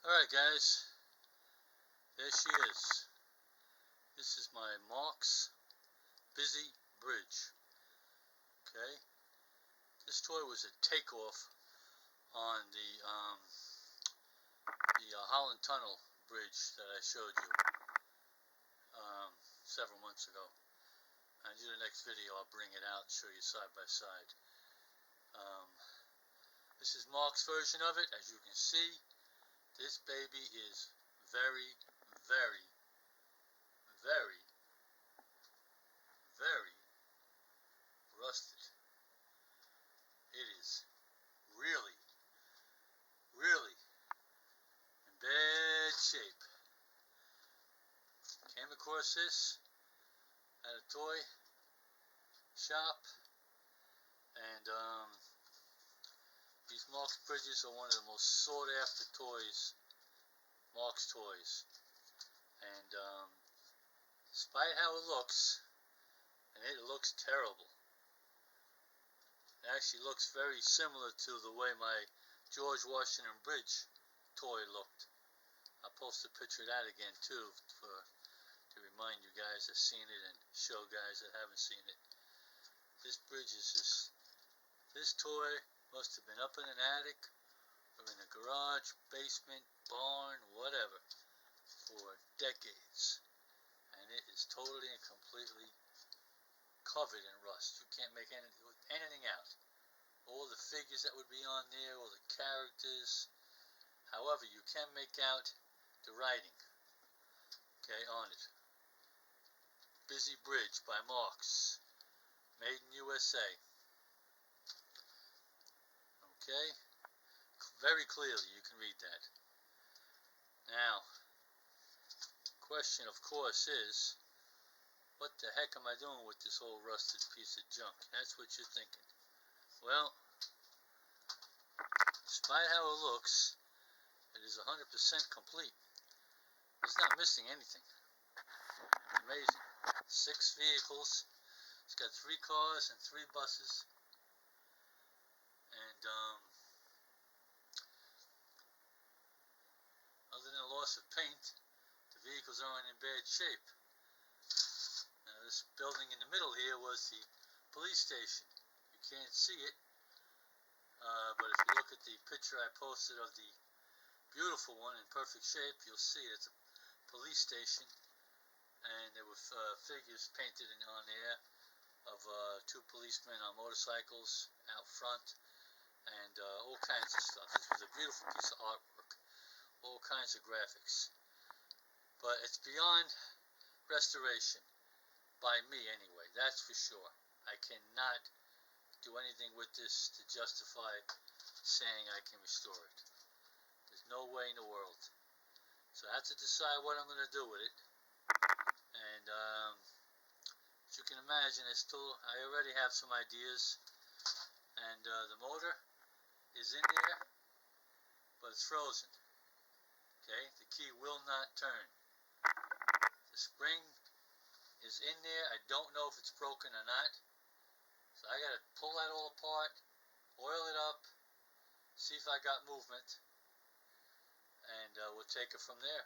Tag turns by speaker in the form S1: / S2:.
S1: Alright guys, there she is. This is my Marx Busy Bridge. Okay, this toy was a takeoff on the Holland Tunnel bridge that I showed you several months ago. I do the next video, I'll bring it out and show you side by side. This is Mark's version of it. As you can see, this baby is very, very, very, very rusted. It is really, really in bad shape. Came across this at a toy shop, and these Marx bridges are one of the most sought after toys, Marx toys. And despite how it looks, and it looks terrible, it actually looks very similar to the way my George Washington Bridge toy looked. I'll post a picture of that again too, to remind you guys that seen it and show guys that haven't seen it. This bridge is just, this toy must have been up in an attic or in a garage, basement, barn, whatever, for decades, and it is totally and completely covered in rust. You can't make anything out. All the figures that would be on there, all the characters. However, you can make out the writing, okay, on it. Busy Bridge by Marx, made in USA. Okay, very clearly you can read that. Now, question of course is, what the heck am I doing with this old rusted piece of junk? That's what you're thinking. Well, despite how it looks, it is 100% complete. It's not missing anything. Amazing. 6 vehicles. It's got 3 cars and 3 buses. And other than a loss of paint, the vehicles aren't in bad shape. Now, this building in the middle here was the police station. You can't see it, but if you look at the picture I posted of the beautiful one in perfect shape, you'll see it's a police station, and there were figures painted on there of 2 policemen on motorcycles out front, and all kinds of stuff. This was a beautiful piece of artwork, all kinds of graphics, but it's beyond restoration, by me anyway, that's for sure. I cannot do anything with this to justify saying I can restore it. There's no way in the world. So I have to decide what I'm going to do with it. And as you can imagine, I already have some ideas. And the motor is in there, but it's frozen. Okay, the key will not turn. The spring is in there. I don't know if it's broken or not. So I got to pull that all apart, oil it up, see if I got movement, and we'll take it from there.